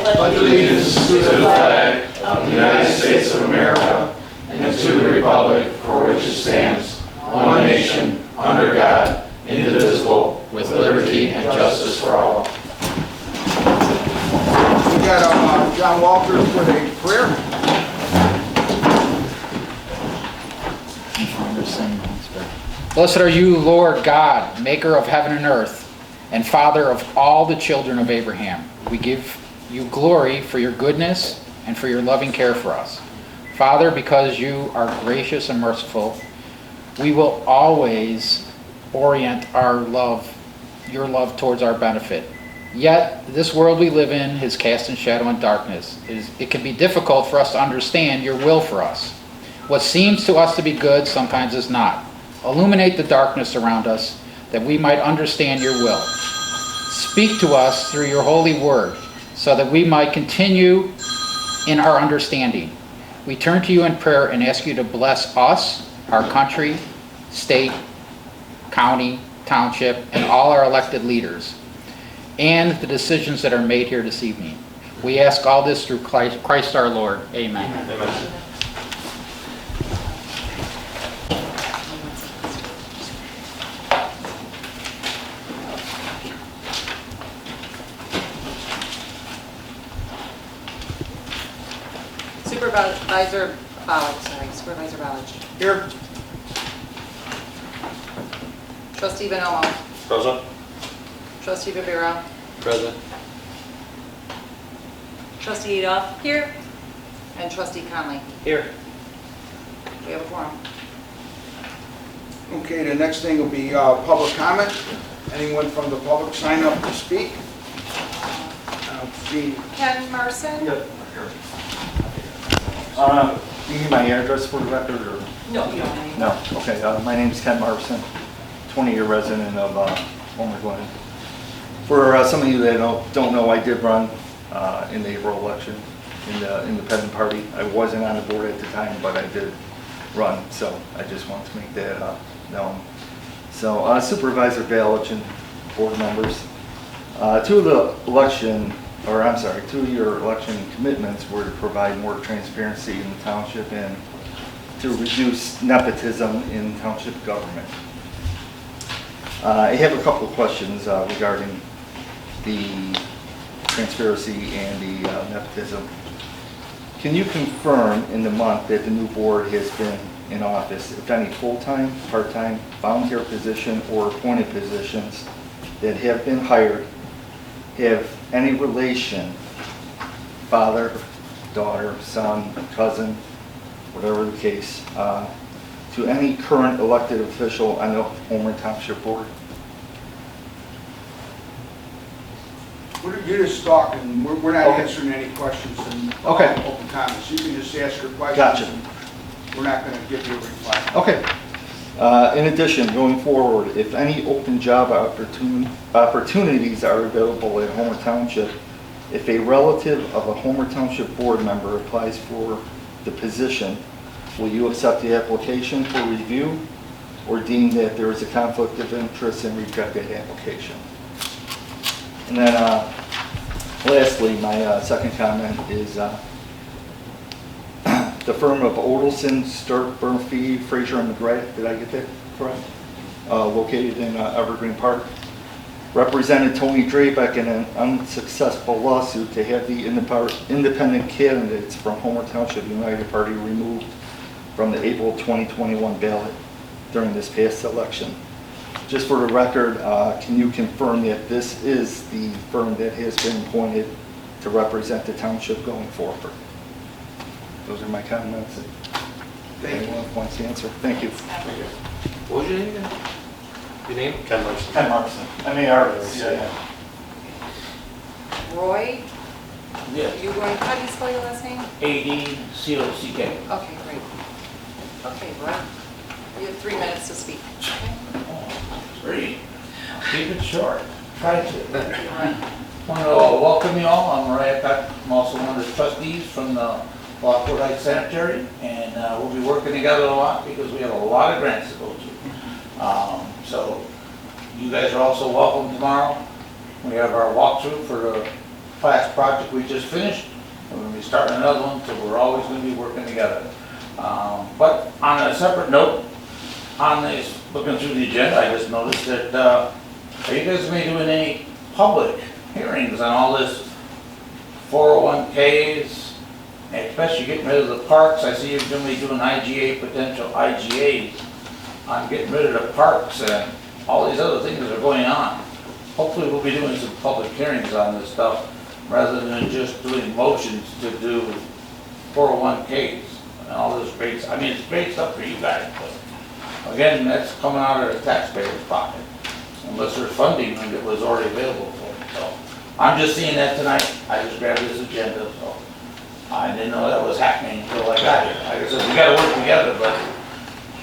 pledge allegiance to the flag of the United States of America and to the republic for which it stands, one nation, under God, indivisible, with liberty and justice for all. We got John Walters with a prayer. Blessed are you, Lord God, maker of heaven and earth, and Father of all the children of Abraham. We give you glory for your goodness and for your loving care for us. Father, because you are gracious and merciful, we will always orient our love, your love towards our benefit. Yet, this world we live in is cast in shadow and darkness. It can be difficult for us to understand your will for us. What seems to us to be good sometimes is not. Illuminate the darkness around us that we might understand your will. Speak to us through your holy word so that we might continue in our understanding. We turn to you in prayer and ask you to bless us, our country, state, county, township, and all our elected leaders, and the decisions that are made here this evening. We ask all this through Christ our Lord. Amen. Amen. Supervisor Ballage. Here. Trustee Benelmo. Present. Trustee Bavera. Present. Trustee Adolph. Here. And Trustee Conley. Here. We have a quorum. Okay, the next thing will be public comment. Anyone from the public sign up to speak? See. Ken Marson. Yep. Do you need my address for the record, or? No, you don't have any. No, okay. My name is Ken Marson, 20-year resident of Homer Twp. For some of you that don't know, I did run in the April election in the independent party. I wasn't on the board at the time, but I did run, so I just want to make that known. So Supervisor Ballage and board members, two of your election commitments were to provide more transparency in the township and to reduce nepotism in township government. I have a couple of questions regarding the transparency and the nepotism. Can you confirm in the month that the new board has been in office, if any full-time, part-time, volunteer position, or appointed positions that have been hired have any relation, father, daughter, son, cousin, whatever the case, to any current elected official on the Homer Township Board? You're just talking. We're not Okay. answering any questions in Okay. open comments. You can just ask your questions. Gotcha. And we're not going to give you a reply. Okay. In addition, going forward, if any open job opportunities are available at Homer Township, if a relative of a Homer Township board member applies for the position, will you accept the application for review or deem that there is a conflict of interest and reject that application? And then lastly, my second comment is the firm of Odelson, Sturp, Burnfee, Fraser, and McGrath, did I get that correct? Located in Evergreen Park, represented Tony Drabeck in an unsuccessful lawsuit to have the independent candidates from Homer Township United Party removed from the April 2021 ballot during this past election. Just for the record, can you confirm that this is the firm that has been appointed to represent the township going forward? Those are my comments. Thank you. Anyone wants to answer? Thank you. What was your name again? Your name? Ken Larson. Ken Marson. M-A-R-S. Yeah. Roy. Yes, How do you spell your last name? A-D-C-O-C-K. Okay, great. Okay, Roy. You have 3 minutes to speak. Okay. 3. Keep it short. Try to. Roy. Want to welcome you all. I'm Roy Peck. I'm also one of the trustees from the Lockport Sanitary, and we'll be working together a lot because we have a lot of grants to go to. So you guys are also welcome tomorrow. We have our walkthrough for the class project we just finished. We're gonna be starting another one, so we're always gonna be working together. But on a separate note, on this, looking through the agenda, I just noticed that, are you guys gonna be doing any public hearings on all this 401Ks, and especially getting rid of the parks? I see you're gonna be doing IGA, potential IGAs on getting rid of the parks and all these other things that are going on. Hopefully we'll be doing some public hearings on this stuff rather than just doing motions to do 401Ks and all this great, I mean, it's great stuff for you guys, but again, that's coming out of the taxpayer's pocket, unless there's funding that was already available for it. So I'm just seeing that tonight. I just grabbed this agenda, so I didn't know that was happening until I got here. Like I said, we gotta work together, but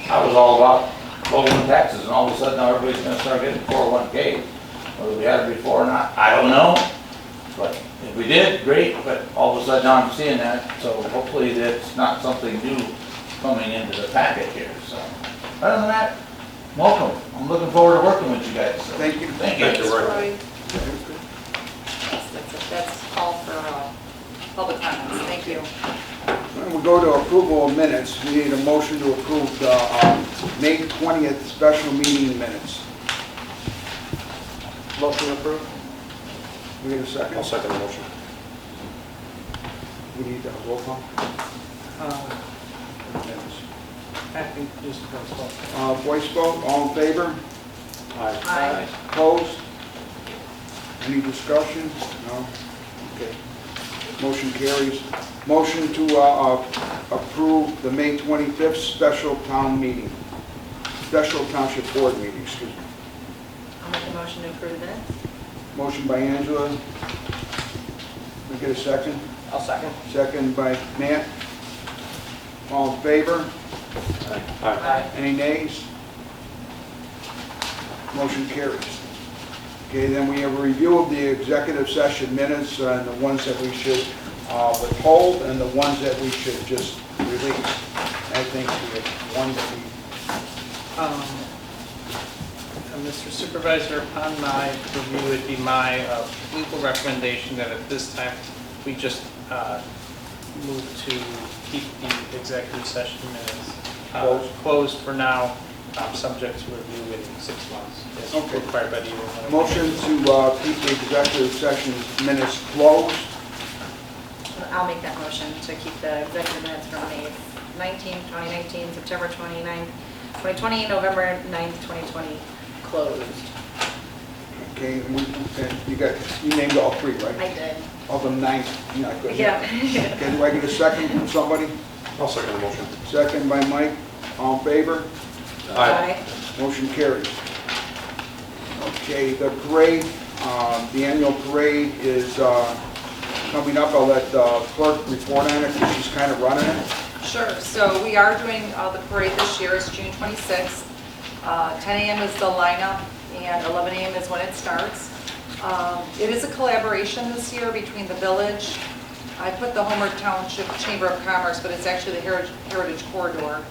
I was all about lowering taxes, and all of a sudden now everybody's gonna start getting 401Ks. Whether we had it before or not, I don't know. But if we did, great, but all of a sudden now I'm seeing that, so hopefully that's not something new coming into the packet here, so. Other than that, welcome. I'm looking forward to working with you guys. So Thank you. Thank you. Thanks, Roy. That's all for public comments. Thank you. When we go to approval of minutes, we need a motion to approve the May 20th special meeting minutes. Motion approved? We get a second? I'll second the motion. We need a roll call? I think just voice vote. Voice vote, all in favor? Aye. Opposed? Any discussion? No? Okay. Motion carries. Motion to approve the May 25th special town meeting, special township board meeting, excuse me. I'll make a motion to approve that. Motion by Angela. We get a second? I'll second. Second by Matt. All in favor? Aye. Any nays? Motion carries. Okay, then we have a review of the executive session minutes and the ones that we should withhold and the ones that we should just release. I think we have one that we, Mr. Supervisor, upon my review, it'd be my legal recommendation that at this time, we just move to keep the executive session minutes closed for now, subject to review in 6 months, as Okay. required by the Illinois. motion to keep the executive session minutes closed. I'll make that motion to keep the executive minutes from May 19th, 2019, September 29th, 2020, November 9th, 2020 closed. Okay, and you named all three, right? I did. Of them 9, not good. Yeah. Okay, do I get a second from somebody? I'll second the motion. Second by Mike. All in favor? Aye. Motion carries. Okay, the parade, the annual parade is coming up. I'll let the clerk report on it because she's kind of running it. Sure, so we are doing the parade this year. It's June 26th. 10 a.m. is the lineup and 11 a.m. is when it starts. It is a collaboration this year between the village. I put the Homer Township Chamber of Commerce, but it's actually the Heritage Corridor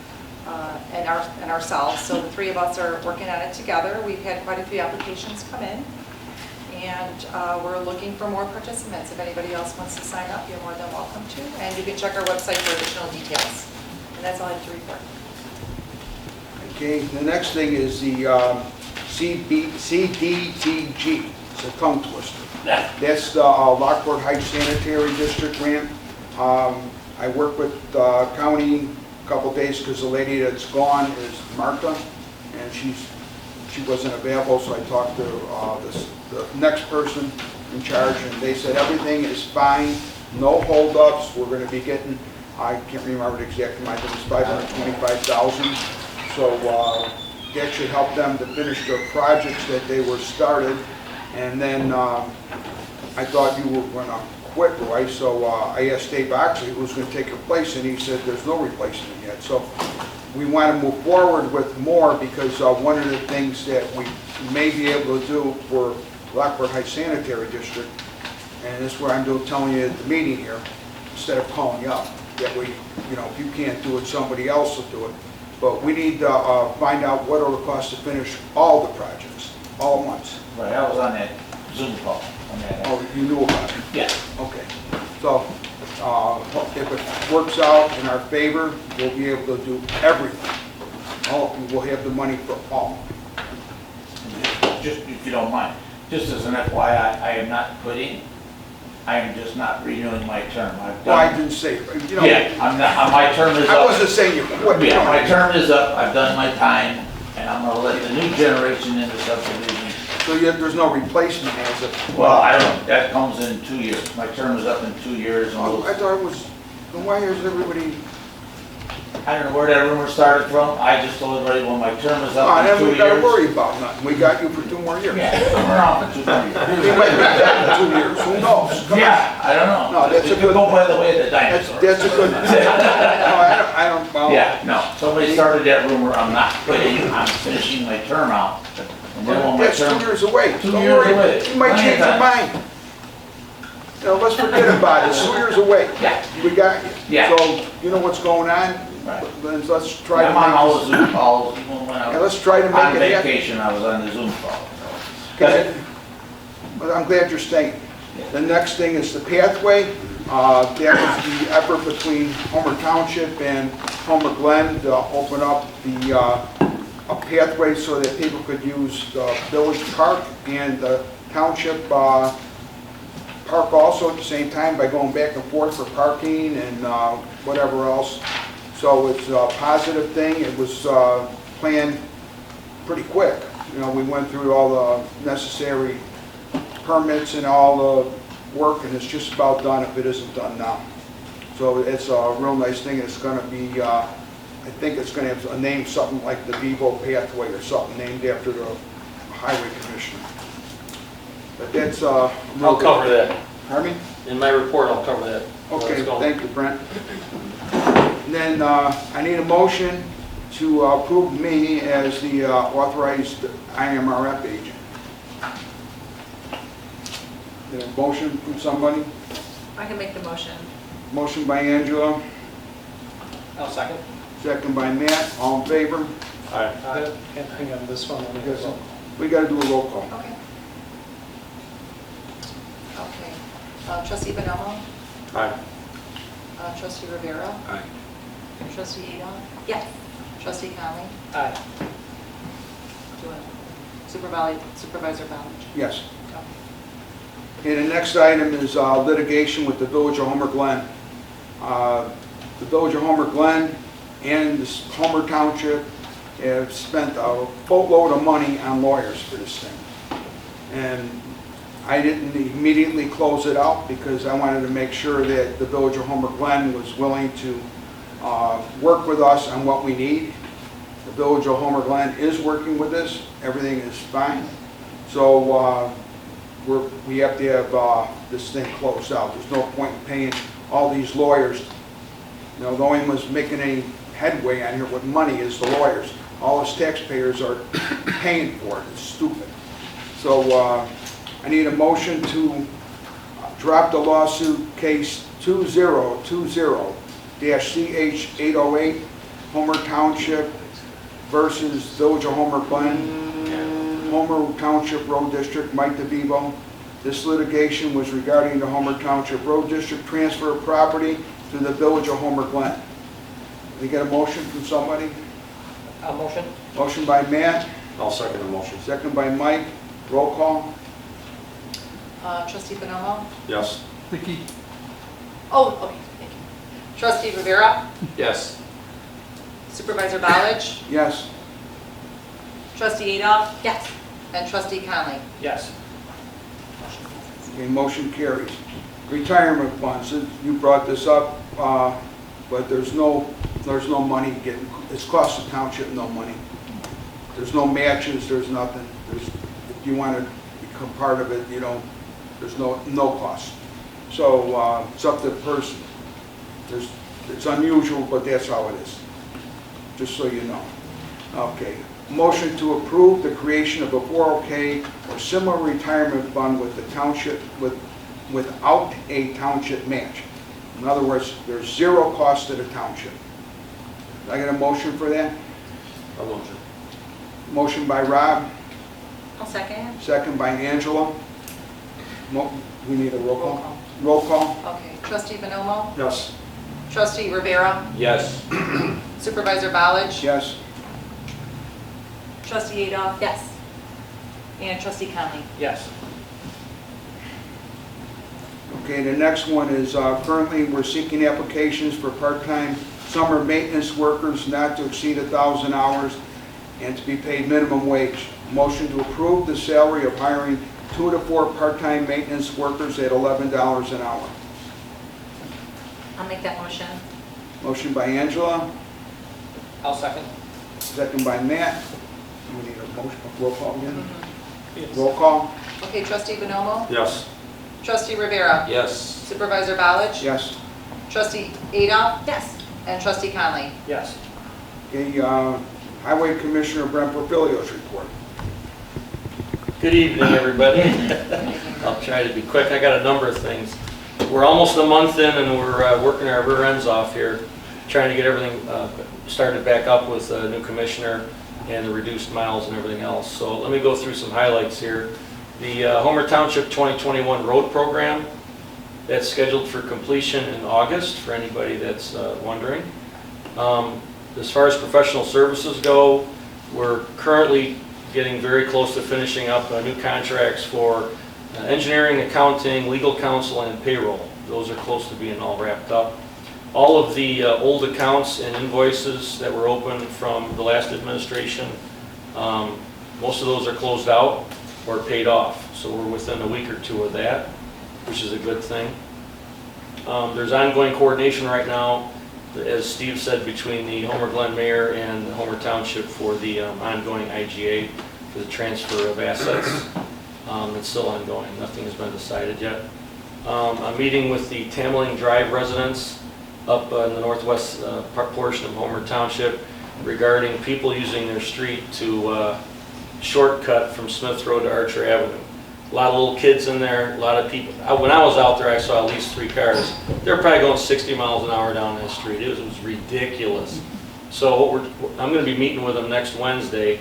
and ourselves. So the three of us are working on it together. We've had quite a few applications come in, and we're looking for more participants. If anybody else wants to sign up, you're more than welcome to. And you can check our website for additional details. And that's all I have to report. Okay, the next thing is the CDTG. It's a tongue twister. That's the Lockport Heights Sanitary District grant. I worked with the county a couple days because the lady that's gone is Martha, and she wasn't available, so I talked to the next person in charge, and they said everything is fine, no holdups. We're going to be getting, I can't remember the exact amount, it was $525,000. So that should help them to finish their projects that they were started. And then I thought you were going to quit, Roy, so I asked Dave Oxley who was going to take your place, and he said there's no replacement yet. So we want to move forward with more because one of the things that we may be able to do for Lockport Heights Sanitary District, and this is what I'm telling you at the meeting here, instead of calling you up, that we, if you can't do it, somebody else will do it. But we need to find out what it will cost to finish all the projects, all at once. Right, I was on that Zoom call. when that Oh, happened. you knew about it? Yeah. Okay. So, if it works out in our favor, we'll be able to do everything. We'll have the money for all. Just, if you don't mind, just as an FYI, I am not quitting. I am just not renewing my term. I've Well, I done. didn't say, you know. Yeah, I'm not, my term is I up. wasn't saying you quit. Yeah, my term is up. I've done my time, and I'm gonna let the new generation in the subdivision. So there's no replacement as of. Well, I don't know, that comes in 2 years. My term is up in 2 years, and Oh, I we'll- thought it was, then why is everybody, I don't know where that rumor started from. I just told everybody, when my term is oh, up in then 2 we gotta years. worry about nothing. We got you for 2 more years. Yeah, I'm around for 2 more We years. might be back in 2 years, who knows? Come on. Yeah, I don't know. No, that's a It could good- go by the way of the That's, dinosaurs. that's a good, no, I don't, well. Yeah, no, somebody started that rumor, I'm not quitting, I'm finishing my term out. And then when my That's 2 term, years away. 2 Don't years worry. away. You might Plenty change of your time. mind. You know, let's forget about it. It's 2 years away. Yeah. We got you. Yeah. So, you know what's going on? Right. Let's try to I'm on all the make Zoom calls, even when I this, was let's try to on make it happen. vacation, I was on the Zoom call. Okay. But I'm glad you're staying. The next thing is the pathway. That was the effort between Homer Township and Homer Glen to open up a pathway so that people could use the village park and the township park also at the same time by going back and forth for parking and whatever else. So it's a positive thing. It was planned pretty quick. You know, we went through all the necessary permits and all the work, and it's just about done if it isn't done now. So it's a real nice thing. It's going to be, I think it's going to have a name, something like the Vivo Pathway or something named after the highway commissioner. But that's I'll cover that. Pardon me? In my report, I'll cover that. Okay, Let's go. thank you, Brent. And then I need a motion to approve me as the authorized IRF agent. Is there a motion from somebody? I can make the motion. Motion by Angela, I'll second. second by Matt, all in favor? Aye. Hang on, this one. let me go. We got to do a roll call. Okay. Okay. Trustee Benello? Aye. Trustee Rivera? Aye. Trustee Adon? Yes. Trustee Conley? Aye. Do it. Supervisor Balch? Yes. Okay, the next item is litigation with the Village of Homer Glen. The Village of Homer Glen and this Homer Township have spent a boatload of money on lawyers for this thing. And I didn't immediately close it out because I wanted to make sure that the Village of Homer Glen was willing to work with us on what we need. The Village of Homer Glen is working with us. Everything is fine. So we have to have this thing closed out. There's no point in paying all these lawyers. You know, the only ones making any headway on here with money is the lawyers. All us taxpayers are paying for it. It's stupid. So I need a motion to drop the lawsuit case 2020-CH808, Homer Township versus Village of Homer Glen, Homer Township Road District, Mike DeVivo. This litigation was regarding the Homer Township Road District transfer of property to the Village of Homer Glen. We get a motion from somebody? A motion? Motion by Matt, I'll second the motion. second by Mike. Roll call. Trustee Benello? Yes. Oh, okay, thank you. Trustee Rivera? Yes. Supervisor Balch? Yes. Trustee Adolph? Yes. And Trustee Conley? Yes. Okay, motion carries. Retirement funds, you brought this up, but there's no money getting, it's cost the township no money. There's no matches, there's nothing. If you want to become part of it, you don't, there's no cost. So it's up to the person. It's unusual, but that's how it is, just so you know. Okay, motion to approve the creation of a 401k or similar retirement fund with the township, without a township match. In other words, there's zero cost to the township. Did I get a motion for that? A motion. Motion by Rob, I'll second. second by Angela. We need a roll Roll call? call. Roll call? Okay, trustee Bonomo, Yes. trustee Rivera, Yes. supervisor Ballage, Yes. trustee Adolph. Yes. And trustee Conley. Yes. Okay, the next one is currently we're seeking applications for part-time summer maintenance workers not to exceed 1,000 hours and to be paid minimum wage. Motion to approve the salary of hiring 2 to 4 part-time maintenance workers at $11 an hour. I'll make that motion. Motion by Angela, I'll second. second by Matt. We need a motion, roll call again? Yes. Roll call? Okay, trustee Bonomo, Yes. trustee Rivera, Yes. supervisor Ballage, Yes. trustee Adolph. Yes. And trustee Conley. Yes. Okay, Highway Commissioner Brent Porfilio's report. Good evening, everybody. I'll try to be quick. I got a number of things. We're almost a month in and we're working our rear ends off here, trying to get everything started back up with a new commissioner and the reduced miles and everything else. So let me go through some highlights here. The Homer Township 2021 road program, that's scheduled for completion in August for anybody that's wondering. As far as professional services go, we're currently getting very close to finishing up new contracts for engineering, accounting, legal counsel, and payroll. Those are close to being all wrapped up. All of the old accounts and invoices that were open from the last administration, most of those are closed out or paid off. So we're within a week or two of that, which is a good thing. There's ongoing coordination right now, as Steve said, between the Homer Glen Mayor and the Homer Township for the ongoing IGA for the transfer of assets. It's still ongoing. Nothing has been decided yet. I'm meeting with the Tamerlane Drive residents up in the northwest portion of Homer Township regarding people using their street to shortcut from Smith Road to Archer Avenue. A lot of little kids in there, a lot of people. When I was out there, I saw at least 3 cars. They're probably going 60 miles an hour down that street. It was ridiculous. So I'm going to be meeting with them next Wednesday.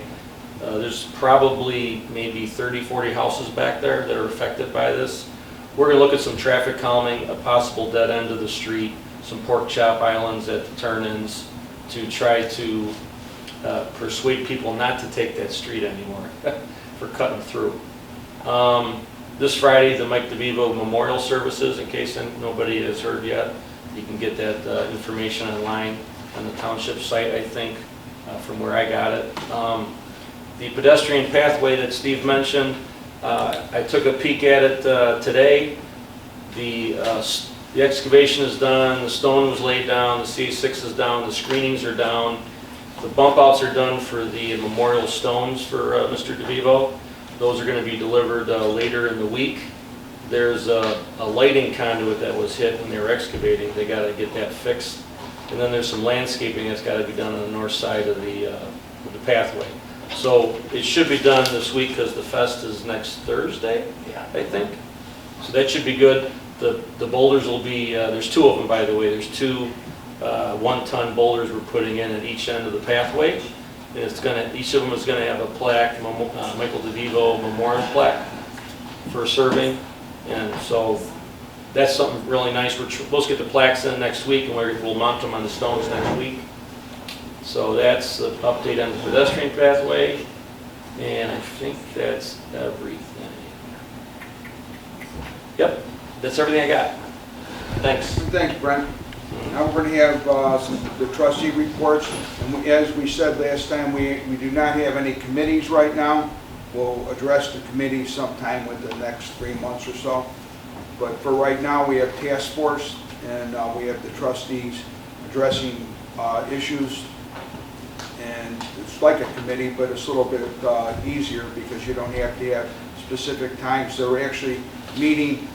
There's probably maybe 30, 40 houses back there that are affected by this. We're going to look at some traffic calming, a possible dead end of the street, some pork chop islands at the turn-ins to try to persuade people not to take that street anymore for cutting through. This Friday, the Mike DeVivo Memorial Services, in case nobody has heard yet. You can get that information online on the township site, I think, from where I got it. The pedestrian pathway that Steve mentioned, I took a peek at it today. The excavation is done, the stone was laid down, the C6 is down, the screenings are down. The bump outs are done for the memorial stones for Mr. DeVivo. Those are going to be delivered later in the week. There's a lighting conduit that was hit when they were excavating. They got to get that fixed. And then there's some landscaping that's got to be done on the north side of the pathway. So it should be done this week because the fest is next Thursday, I think. So that should be good. The boulders will be, there's 2 of them, by the way. There's 2 1-ton boulders we're putting in at each end of the pathway. And each of them is going to have a plaque, Michael DeVivo Memorial plaque for serving. And so that's something really nice. We're supposed to get the plaques in next week, and we'll mount them on the stones next week. So that's the update on the pedestrian pathway. And I think that's everything. Yep, that's everything I got. Thanks. Thanks, Brent. Now we're going to have the trustee reports, and as we said last time, we do not have any committees right now. We'll address the committees sometime within the next 3 months or so. But for right now, we have task force, and we have the trustees addressing issues. And it's like a committee, but it's a little bit easier because you don't have to have specific times. They're actually meeting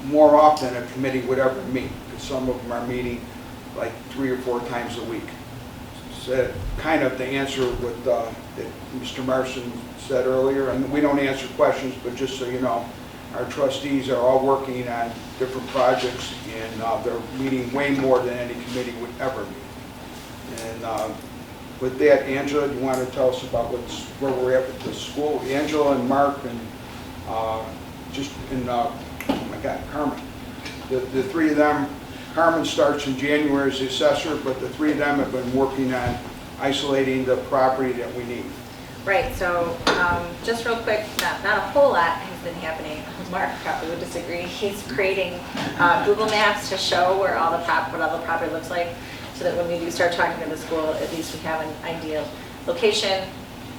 more often than a committee would ever meet. Some of them are meeting like 3 or 4 times a week. So kind of to answer what that Mr. Marson said earlier, and we don't answer questions, but just so you know, our trustees are all working on different projects, and they're meeting way more than any committee would ever meet. And with that, Angela, do you want to tell us about where we're at with the school? Angela and Mark, and just in Carmen. The three of them, Carmen starts in January as the assessor, but the three of them have been working on isolating the property that we need. Right, so just real quick, not a whole lot has been happening. Mark probably would disagree. He's creating Google Maps to show where all the what all the property looks like, so that when we do start talking to the school, at least we have an ideal location,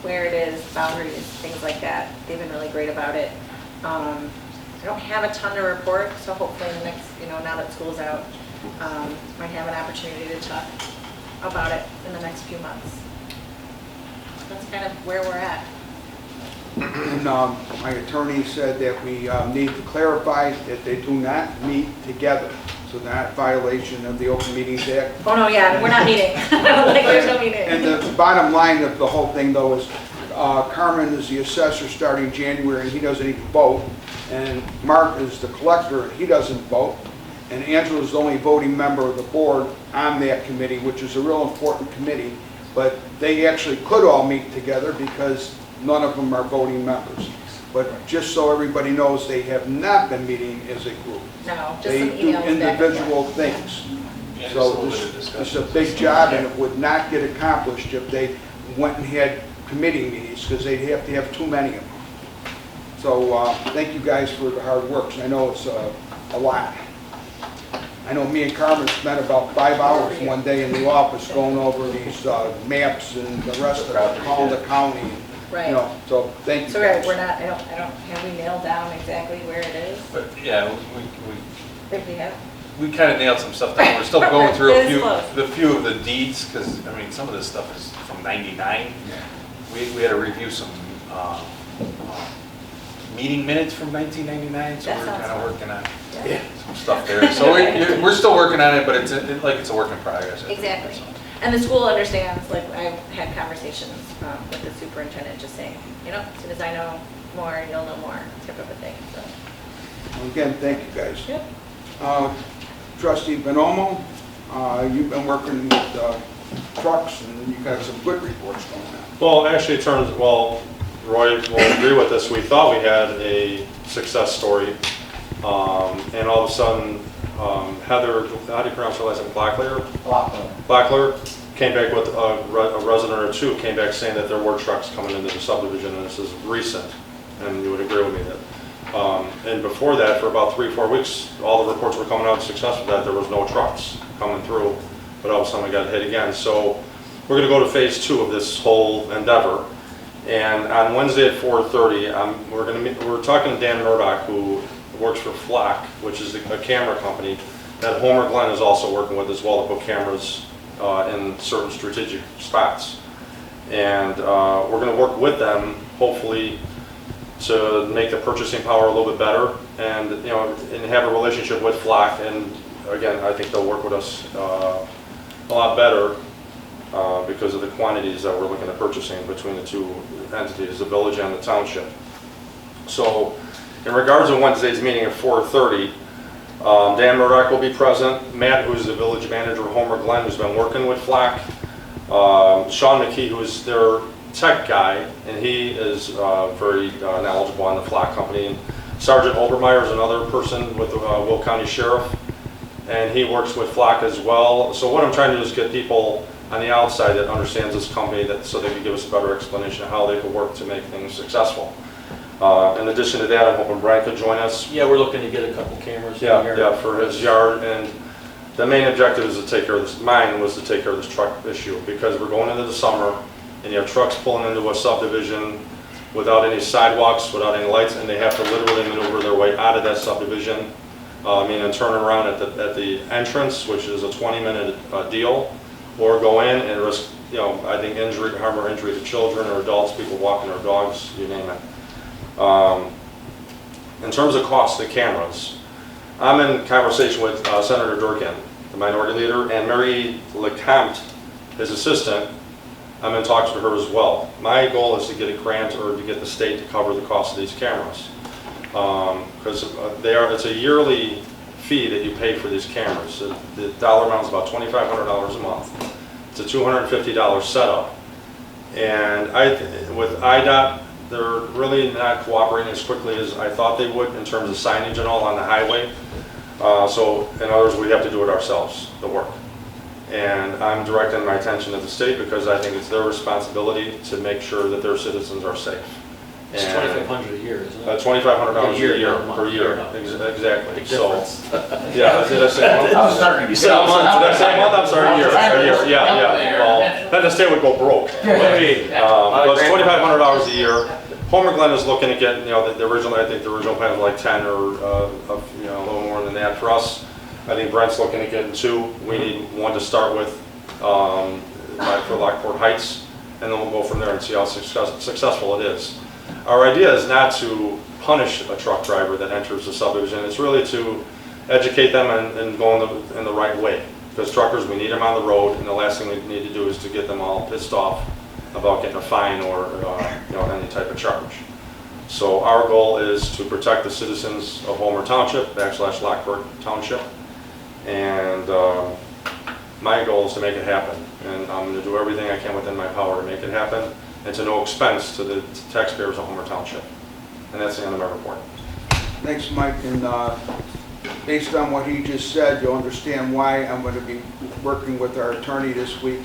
where it is, boundaries, things like that. They've been really great about it. I don't have a ton to report, so hopefully in the next, now that school's out, might have an opportunity to talk about it in the next few months. That's kind of where we're at. And my attorney said that we need to clarify that they do not meet together. So not violation of the Open Meetings Act. Oh, no, yeah, we're not meeting. Like, there's no meeting. And the bottom line of the whole thing, though, is Carmen is the assessor starting January, and he doesn't even vote. And Mark is the collector, and he doesn't vote. And Angela is the only voting member of the board on that committee, which is a real important committee. But they actually could all meet together because none of them are voting members. But just so everybody knows, they have not been meeting as a group. No, just They some do emails back and individual forth. things. Yeah, So just a little bit of this discussion. is a big job, and it would not get accomplished if they went and had committee meetings, because they'd have to have too many of them. So thank you guys for the hard work. I know it's a lot. I know me and Carmen spent about 5 hours one day in the office going over these maps and the rest of it, calling the county. Right. So thank you. So right, guys. we're not, have we nailed down exactly where it is? But yeah, If we have. we kind of nailed some stuff down. We're still going through It is close. the few of the deeds, because, I mean, some of this stuff is from '99. We had to review some meeting minutes from 1999, so That we're sounds kind of fun. working on Yeah. some stuff there. So we're still working on it, but it's a work in progress. I think. Exactly. And the school understands, like, I've had conversations with the superintendent just saying, as soon as I know more, you'll know more, type of a thing, so. Again, thank you guys. Yep. Trustee Bonomo, you've been working with trucks, and you've got some good reports going on. Well, actually, it turns, well, Roy will agree with this. We thought we had a success story, and all of a sudden, Heather, how do you pronounce her last name? Blackler came back with a resident or two, came back saying that there were trucks coming into the subdivision, and this is recent, and you would agree with me that. And before that, for about 3 or 4 weeks, all the reports were coming out successful that there was no trucks coming through, but all of a sudden we got hit again. So we're going to go to phase 2 of this whole endeavor. And on Wednesday at 4:30, we're talking to Dan Murdoch, who works for Flock, which is a camera company that Homer Glenn is also working with as well to put cameras in certain strategic spots. And we're going to work with them, hopefully, to make the purchasing power a little bit better, and and have a relationship with Flock. And again, I think they'll work with us a lot better because of the quantities that we're looking at purchasing between the two entities, the village and the township. So, in regards to Wednesday's meeting at 4:30, Dan Murdoch will be present. Matt, who's the village manager of Homer Glen, who's been working with Flock. Sean McKee, who's their tech guy, and he is very knowledgeable on the Flock company. And Sergeant Obermeyer is another person with the Will County Sheriff, and he works with Flock as well. So what I'm trying to do is get people on the outside that understands this company, so they can give us a better explanation of how they could work to make things successful. In addition to that, I'm hoping Brian could join us. Yeah, we're looking to get a couple cameras. Yeah, for his yard, and the main objective is to take care of this. Mine was to take care of this truck issue, because we're going into the summer, and you have trucks pulling into a subdivision without any sidewalks, without any lights, and they have to literally maneuver their way out of that subdivision, and turn around at the entrance, which is a 20-minute deal, or go in and risk, I think harm or injury to children or adults, people walking their dogs, you name it. In terms of cost of cameras, I'm in conversation with Senator Durkin, the minority leader, and Mary LeCompte, his assistant. I'm in talks with her as well. My goal is to get a grant or to get the state to cover the cost of these cameras, because it's a yearly fee that you pay for these cameras. The dollar amount is about $2,500 a month. It's a $250 setup, and with IDOT they're really not cooperating as quickly as I thought they would in terms of signage and all on the highway. So in other words, we have to do it ourselves, the work. And I'm directing my attention to the state because I think it's their responsibility to make sure that their citizens are safe. It's And $2,500 a year, isn't it? $2,500 a year not a month. per year, Yeah. exactly. Big So, difference. yeah, did I say month? I was starting. You said a month, did I say a month? I'm sorry, a year, yeah. Well, then the state would go broke. But it's $2,500 a year. Homer Glen is looking at getting, the original, I think the original plan was like 10 or, a little more than that. For us, I think Brent's looking at getting 2. We need 1 to start with for Lockport Heights, and then we'll go from there and see how successful it is. Our idea is not to punish a truck driver that enters the subdivision. It's really to educate them and go in the right way. Because truckers, we need them on the road, and the last thing we need to do is to get them all pissed off about getting a fine or any type of charge. So our goal is to protect the citizens of Homer Township, / Lockport Township, and my goal is to make it happen. And I'm going to do everything I can within my power to make it happen, and to no expense to the taxpayers of Homer Township. And that's the end of my report. Thanks, Mike, and based on what he just said, you'll understand why I'm going to be working with our attorney this week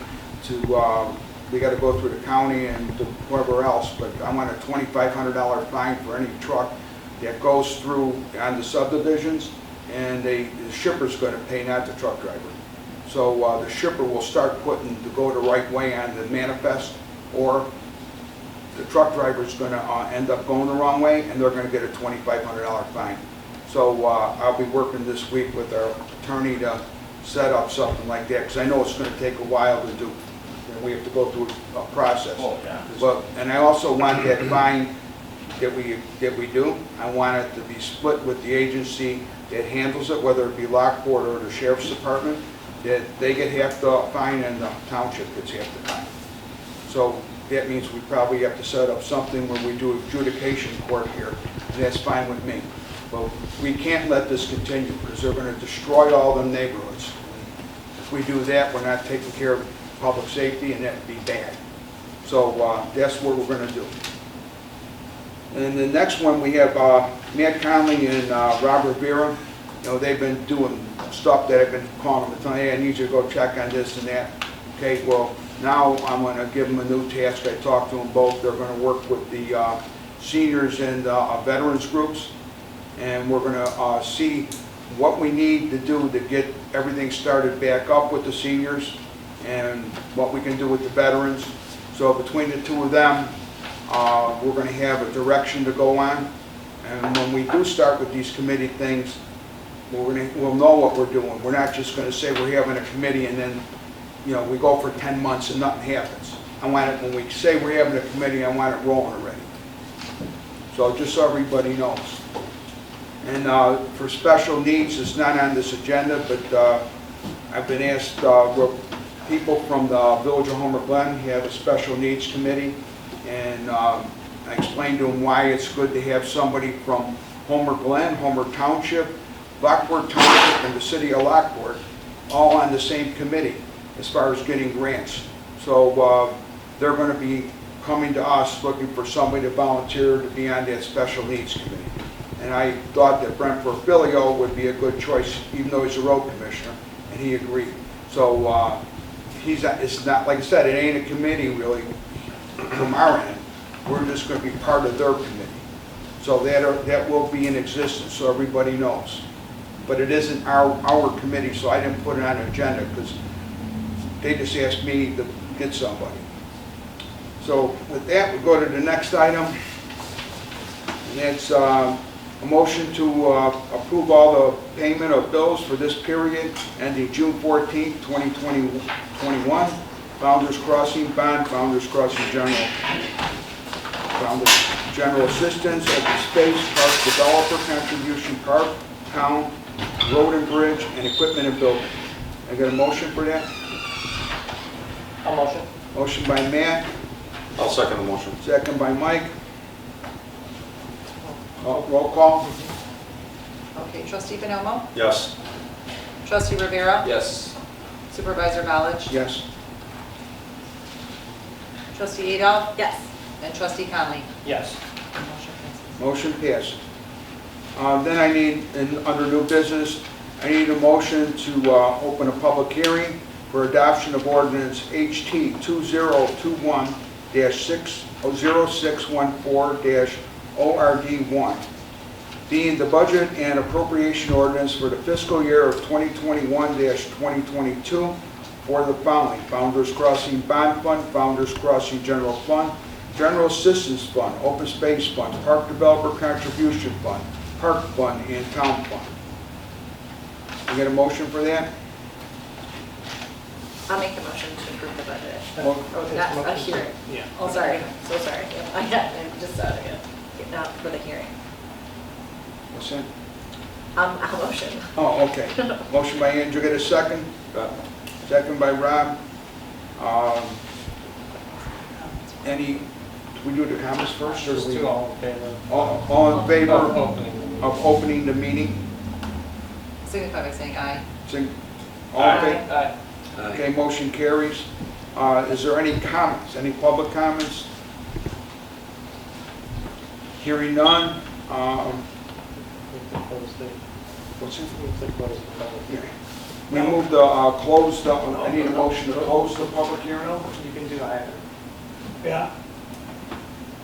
to, we got to go through the county and whoever else, but I want a $2,500 fine for any truck that goes through on the subdivisions, and the shipper's going to pay, not the truck driver. So the shipper will start putting to go the right way on the manifest, or the truck driver's going to end up going the wrong way, and they're going to get a $2,500 fine. So I'll be working this week with our attorney to set up something like that, because I know it's going to take a while to do. And we have to go through a process. Oh, yeah. But, and I also want that fine that we do, I want it to be split with the agency that handles it, whether it be Lockport or the Sheriff's Department, that they get half the fine and the township gets half the fine. So that means we probably have to set up something where we do adjudication court here, and that's fine with me. But we can't let this continue, because they're going to destroy all the neighborhoods. If we do that, we're not taking care of public safety, and that would be bad. So that's what we're going to do. And the next one, we have Matt Conley and Robert Vera. They've been doing stuff that I've been calling them, telling, hey, I need you to go check on this and that. Okay, well, now I'm going to give them a new task. I talked to them both. They're going to work with the seniors and veterans groups, and we're going to see what we need to do to get everything started back up with the seniors, and what we can do with the veterans. So between the two of them, we're going to have a direction to go on. And when we do start with these committee things, we'll know what we're doing. We're not just going to say we're having a committee and then we go for 10 months and nothing happens. I want it, when we say we're having a committee, I want it rolling already. So just so everybody knows. And for special needs, it's not on this agenda, but I've been asked, people from the Village of Homer Glen have a special needs committee, and I explained to them why it's good to have somebody from Homer Glen, Homer Township, Lockport Township, and the city of Lockport all on the same committee as far as getting grants. So they're going to be coming to us looking for somebody to volunteer to be on that special needs committee. And I thought that Brent Porfilio would be a good choice, even though he's a road commissioner, and he agreed. So it's not, like I said, it ain't a committee really from our end. We're just going to be part of their committee. So that will be in existence, so everybody knows. But it isn't our committee, so I didn't put it on the agenda, because they just asked me to get somebody. So with that, we'll go to the next item. And that's a motion to approve all the payment of bills for this period ending June 14th, 2021. Founders Crossing Bond, Founders Crossing General. Founders General Assistance at the Space Park Developer Contribution Park, Town, Road and Bridge, and Equipment and Building. I got a motion for that? I'll motion. Motion by Matt, I'll second the motion. second by Mike. Roll call. Okay, Trustee Benelmo? Yes. Trustee Rivera? Yes. Supervisor College? Yes. Trustee Adolph? Yes. And Trustee Conley. Yes. Motion passes. Motion passes. Then I need, under new business, I need a motion to open a public hearing for adoption of ordinance HT 2021-0614-ORD1, being the budget and appropriation ordinance for the fiscal year of 2021-2022 for the following: Founders Crossing Bond Fund, Founders Crossing General Fund, General Assistance Fund, Open Space Fund, Park Developer Contribution Fund, Park Fund, and Town Fund. You get a motion for that? I'll make the motion to approve the budget. Well, Oh, not a hearing. Yeah. Oh, sorry, so sorry. I just not for the hearing. What's that? A motion. Oh, okay. Motion by Andrew, get a second? Second by Rob. Any, do we do the comments first, or do Just we? do all in favor. All in favor Of opening. of opening the meeting? Signify by saying aye. All in favor? Aye. Okay, motion carries. Is there any comments, any public comments? Hearing none. Move to close the, What's it? move to close the public hearing. We moved the, closed, I need a motion to close the public hearing. You can do either. Yeah.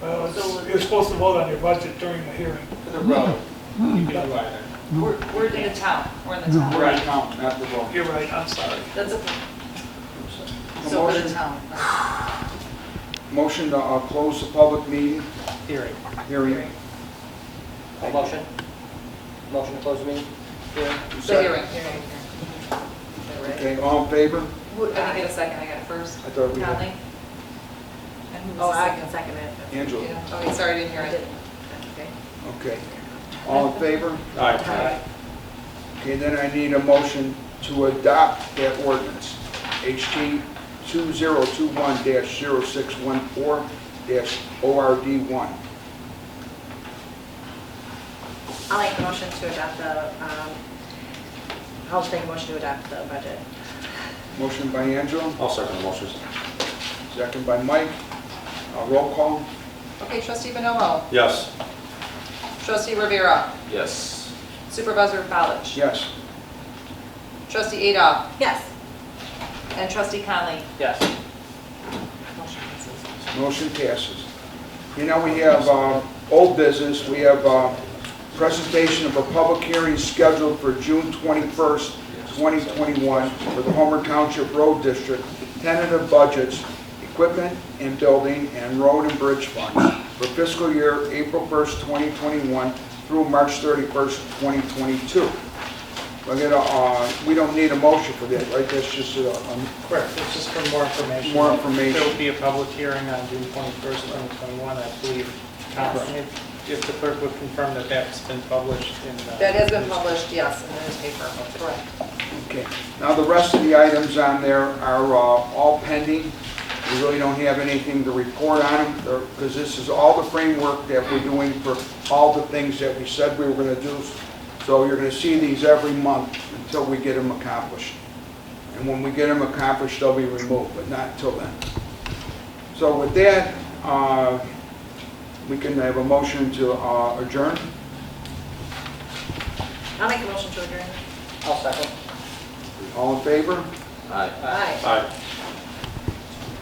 Well, you're supposed to vote on your budget during the hearing. For the road, you can do either. We're in the town. We're in the town. We're at count, not the vote. You're right, I'm sorry. That's okay. So for the town. Motion to close the public meeting, Hearing. hearing. Motion? Motion to close the meeting? Hearing? The hearing. Okay, all in favor? Who, I didn't get a second, I got it first. I thought we had- Conley? And who Oh, was the I second? can second it. Angela. Yeah. Okay, sorry, I didn't hear I it. didn't. Okay. Okay. All in favor? Aye. Okay, then I need a motion to adopt that ordinance, HT 2021-0614-ORD1. I'll make the motion to adopt the, I'll make a motion to adopt the budget. Motion by Angela, I'll second the motion. second by Mike. Roll call? Okay, Trustee Bonomo, Yes. Trustee Rivera, Yes. Supervisor Fowlich, Yes. Trustee Adolph, Yes. and Trustee Conley. Yes. Motion passes. Motion passes. You know, we have old business, we have presentation of a public hearing scheduled for June 21st, 2021 for the Homer Township Road District, tentative budgets, equipment and building, and road and bridge funds for fiscal year April 1st, 2021 through March 31st, 2022. We don't need a motion for that, right? That's just Correct, it's just for more information. More information. There will be a public hearing on June 21st, 2021, I believe. If the clerk would confirm that that's been published in the... That has been published, yes, in the newspaper, correct. okay. Now, the rest of the items on there are all pending. We really don't have anything to report on them, because this is all the framework that we're doing for all the things that we said we were going to do. So you're going to see these every month until we get them accomplished. And when we get them accomplished, they'll be removed, but not until then. So with that, we can have a motion to adjourn. I'll make a motion to adjourn. I'll second. All in favor? Aye. Aye. Aye.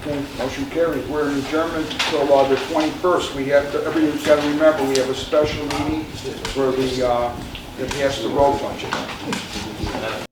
Okay, motion carries. We're in adjournment until the 21st. We have to, everyone's got to remember, we have a special meeting for the, that pass the road budget.